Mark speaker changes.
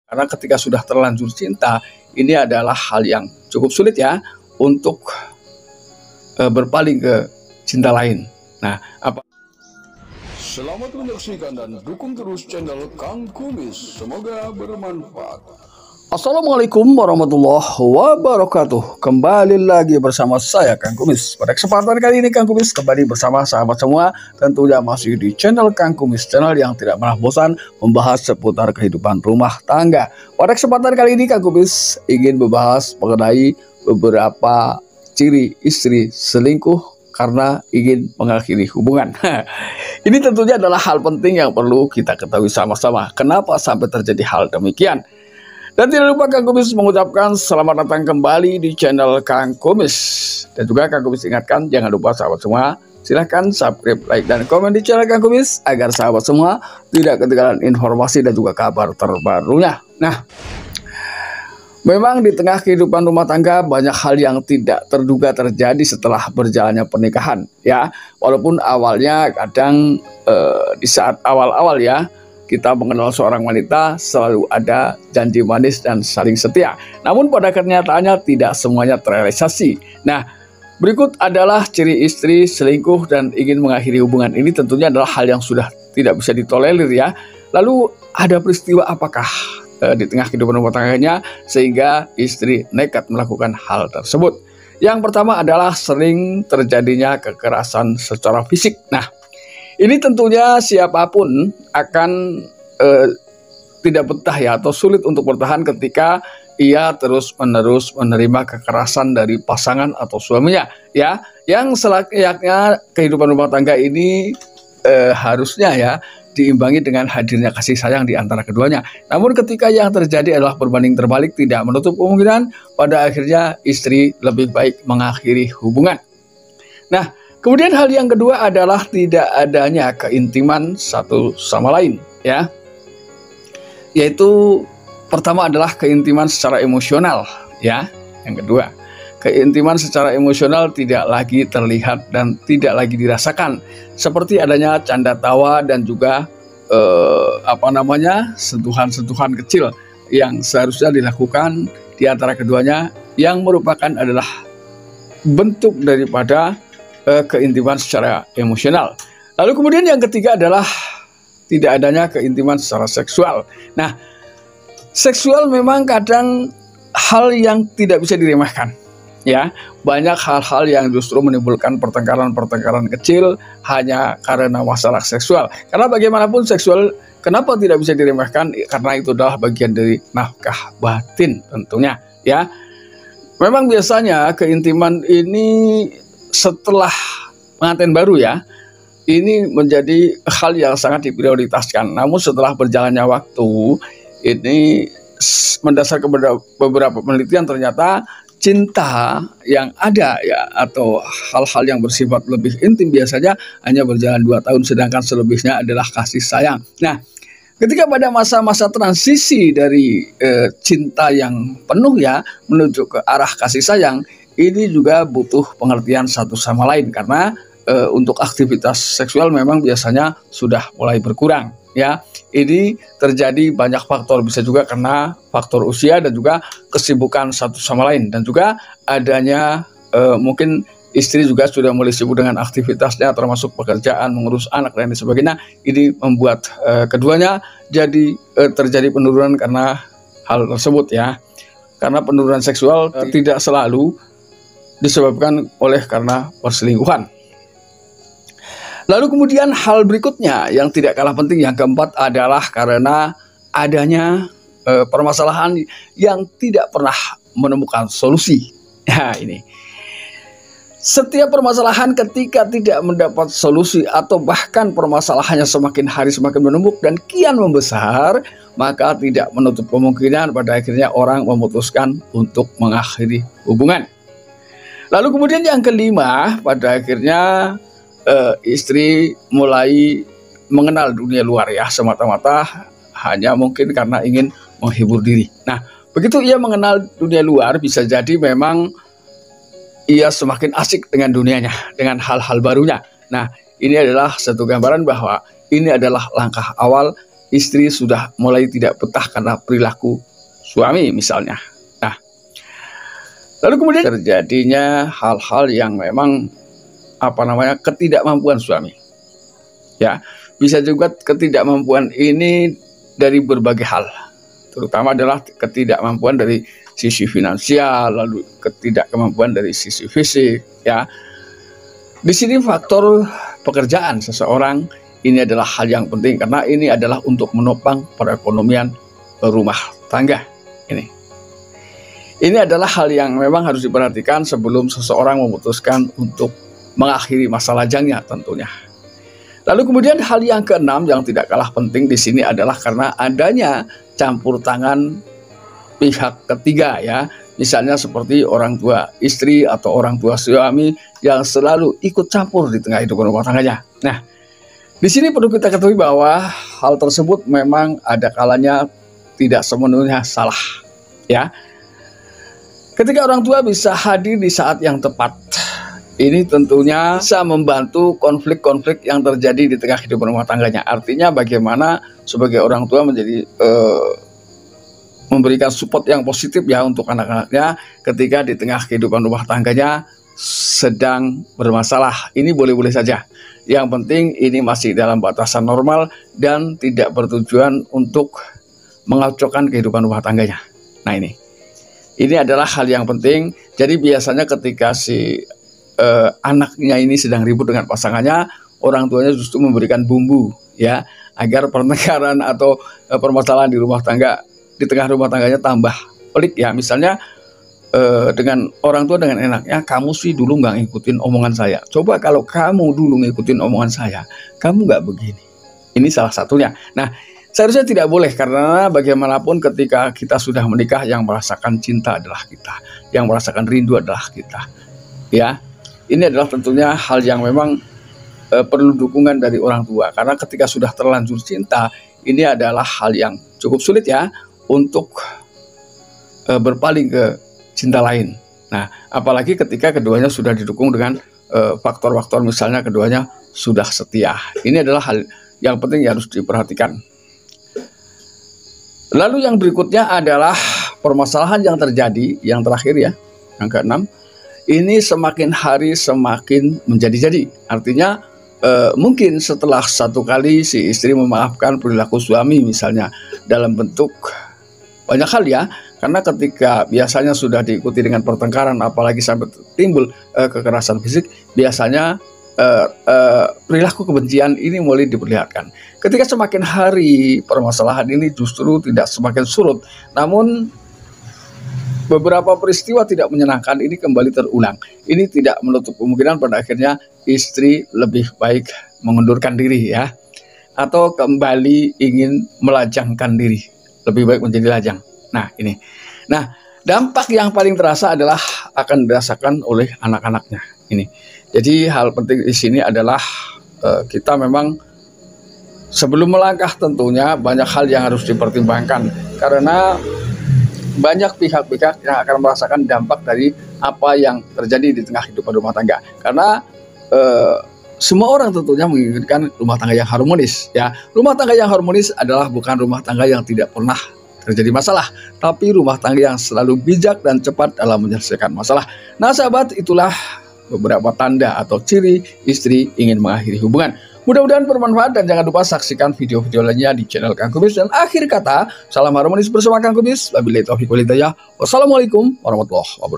Speaker 1: Karena ketika sudah terlanjur cinta, ini adalah hal yang cukup sulit ya untuk berpaling ke cinta lain. Nah,
Speaker 2: Selamat menyaksikan dan dukung terus channel Kang Kumis. Semoga bermanfaat.
Speaker 1: Assalamualaikum warahmatullahi wabarakatuh. Kembali lagi bersama saya Kang Kumis. Pada kesempatan kali ini Kang Kumis kembali bersama sahabat semua, tentunya masih di channel Kang Kumis, channel yang tidak pernah bosan membahas seputar kehidupan rumah tangga. Pada kesempatan kali ini Kang Kumis ingin membahas mengenai beberapa ciri istri selingkuh karena ingin mengakhiri hubungan. Ini tentunya adalah hal penting yang perlu kita ketahui sama-sama. Kenapa sampai terjadi hal demikian? Dan tidak lupa Kang Kumis mengucapkan selamat datang kembali di channel Kang Kumis. Dan juga Kang Kumis ingatkan, jangan lupa sahabat semua, silahkan subscribe, like, dan komen di channel Kang Kumis agar sahabat semua tidak ketinggalan informasi dan juga kabar terbarunya. Nah, memang di tengah kehidupan rumah tangga banyak hal yang tidak terduga terjadi setelah berjalannya pernikahan. Ya, walaupun awalnya kadang di saat awal-awal ya, kita mengenal seorang wanita selalu ada janji manis dan saling setia. Namun pada kenyataannya tidak semuanya terrealisasi. Nah, berikut adalah ciri istri selingkuh dan ingin mengakhiri hubungan. Ini tentunya adalah hal yang sudah tidak bisa ditolerir ya. Lalu ada peristiwa apakah di tengah kehidupan rumah tangganya sehingga istri nekat melakukan hal tersebut? Yang pertama adalah sering terjadinya kekerasan secara fisik. Nah, ini tentunya siapapun akan tidak betah ya, atau sulit untuk bertahan ketika ia terus-menerus menerima kekerasan dari pasangan atau suaminya ya. Yang selayaknya kehidupan rumah tangga ini harusnya ya diimbangi dengan hadirnya kasih sayang di antara keduanya. Namun ketika yang terjadi adalah berbanding terbalik, tidak menutup kemungkinan pada akhirnya istri lebih baik mengakhiri hubungan. Nah, kemudian hal yang kedua adalah tidak adanya keintiman satu sama lain ya. Yaitu pertama adalah keintiman secara emosional ya. Yang kedua, keintiman secara emosional tidak lagi terlihat dan tidak lagi dirasakan, seperti adanya canda tawa dan juga sentuhan-sentuhan kecil yang seharusnya dilakukan di antara keduanya, yang merupakan adalah bentuk daripada keintiman secara emosional. Lalu kemudian yang ketiga adalah tidak adanya keintiman secara seksual. Nah, seksual memang kadang hal yang tidak bisa diremehkan ya. Banyak hal-hal yang justru menimbulkan pertengkaran-pertengkaran kecil hanya karena masalah seksual. Karena bagaimanapun seksual kenapa tidak bisa diremehkan? Karena itu adalah bagian dari nafkah batin tentunya ya. Memang biasanya keintiman ini setelah pengantin baru ya, ini menjadi hal yang sangat diprioritaskan. Namun setelah berjalannya waktu, ini berdasarkan beberapa penelitian ternyata cinta yang ada ya, atau hal-hal yang bersifat lebih intim biasanya hanya berjalan 2 tahun, sedangkan selebihnya adalah kasih sayang. Nah, ketika pada masa-masa transisi dari cinta yang penuh ya menuju ke arah kasih sayang, ini juga butuh pengertian satu sama lain, karena untuk aktivitas seksual memang biasanya sudah mulai berkurang ya. Ini terjadi banyak faktor, bisa juga karena faktor usia dan juga kesibukan satu sama lain, dan juga adanya mungkin istri juga sudah mulai sibuk dengan aktivitasnya termasuk pekerjaan, mengurus anak dan sebagainya. Ini membuat keduanya jadi terjadi penurunan karena hal tersebut ya. Karena penurunan seksual tidak selalu disebabkan oleh karena perselingkuhan. Lalu kemudian hal berikutnya yang tidak kalah penting, yang keempat adalah karena adanya permasalahan yang tidak pernah menemukan solusi. Ya, ini setiap permasalahan ketika tidak mendapat solusi atau bahkan permasalahannya semakin hari semakin menumpuk dan kian membesar, maka tidak menutup kemungkinan pada akhirnya orang memutuskan untuk mengakhiri hubungan. Lalu kemudian yang kelima, pada akhirnya istri mulai mengenal dunia luar ya, semata-mata hanya mungkin karena ingin menghibur diri. Nah, begitu ia mengenal dunia luar, bisa jadi memang ia semakin asik dengan dunianya, dengan hal-hal barunya. Nah, ini adalah satu gambaran bahwa ini adalah langkah awal istri sudah mulai tidak betah karena perilaku suami misalnya. Nah, lalu kemudian terjadinya hal-hal yang memang ketidakmampuan suami. Ya, bisa juga ketidakmampuan ini dari berbagai hal, terutama adalah ketidakmampuan dari sisi finansial, lalu ketidakmampuan dari sisi fisik. Ya, di sini faktor pekerjaan seseorang ini adalah hal yang penting karena ini adalah untuk menopang perekonomian rumah tangga. Ini adalah hal yang memang harus diperhatikan sebelum seseorang memutuskan untuk mengakhiri masa lajangnya tentunya. Lalu kemudian hal yang keenam yang tidak kalah penting di sini adalah karena adanya campur tangan pihak ketiga, ya. Misalnya seperti orang tua istri atau orang tua suami yang selalu ikut campur di tengah hidup rumah tangganya. Nah, di sini perlu kita ketahui bahwa hal tersebut memang ada kalanya tidak sepenuhnya salah, ya. Ketika orang tua bisa hadir di saat yang tepat, ini tentunya bisa membantu konflik-konflik yang terjadi di tengah hidup rumah tangganya. Artinya bagaimana sebagai orang tua menjadi memberikan support yang positif ya untuk anak-anaknya ketika di tengah kehidupan rumah tangganya sedang bermasalah. Ini boleh-boleh saja. Yang penting ini masih dalam batasan normal dan tidak bertujuan untuk mengacaukan kehidupan rumah tangganya. Nah, ini adalah hal yang penting. Jadi biasanya ketika si anaknya ini sedang ribut dengan pasangannya, orang tuanya justru memberikan bumbu ya agar pertengkaran atau permasalahan di rumah tangga, di tengah rumah tangganya tambah pelik ya. Misalnya dengan orang tua dengan enaknya, kamu sih dulu nggak ngikutin omongan saya. Coba kalau kamu dulu ngikutin omongan saya, kamu nggak begini. Ini salah satunya. Nah, seharusnya tidak boleh karena bagaimanapun ketika kita sudah menikah, yang merasakan cinta adalah kita, yang merasakan rindu adalah kita. Ya, ini adalah tentunya hal yang memang perlu dukungan dari orang tua. Karena ketika sudah terlanjur cinta, ini adalah hal yang cukup sulit ya untuk berpaling ke cinta lain. Nah, apalagi ketika keduanya sudah didukung dengan faktor-faktor misalnya keduanya sudah setia. Ini adalah hal yang penting yang harus diperhatikan. Lalu yang berikutnya adalah permasalahan yang terjadi, yang terakhir ya, yang keenam. Ini semakin hari semakin menjadi-jadi. Artinya mungkin setelah satu kali si istri memaafkan perilaku suami misalnya dalam bentuk banyak hal ya. Karena ketika biasanya sudah diikuti dengan pertengkaran, apalagi sampai timbul kekerasan fisik, biasanya perilaku kebencian ini mulai diperlihatkan. Ketika semakin hari permasalahan ini justru tidak semakin surut, namun beberapa peristiwa tidak menyenangkan ini kembali terulang. Ini tidak menutup kemungkinan pada akhirnya istri lebih baik mengundurkan diri ya, atau kembali ingin melajangkan diri, lebih baik menjadi lajang. Nah, dampak yang paling terasa adalah akan dirasakan oleh anak-anaknya. Jadi hal penting di sini adalah kita memang sebelum melangkah tentunya banyak hal yang harus dipertimbangkan karena banyak pihak-pihak yang akan merasakan dampak dari apa yang terjadi di tengah kehidupan rumah tangga. Karena semua orang tentunya menginginkan rumah tangga yang harmonis ya. Rumah tangga yang harmonis adalah bukan rumah tangga yang tidak pernah terjadi masalah, tapi rumah tangga yang selalu bijak dan cepat dalam menyelesaikan masalah. Nah sahabat, itulah beberapa tanda atau ciri istri ingin mengakhiri hubungan. Mudah-mudahan bermanfaat dan jangan lupa saksikan video-video lainnya di channel Kang Kumis. Dan akhir kata, salam harmonis bersama Kang Kumis. Wabillahi taufiq wal hidayah. Wassalamualaikum warahmatullahi wabarakatuh.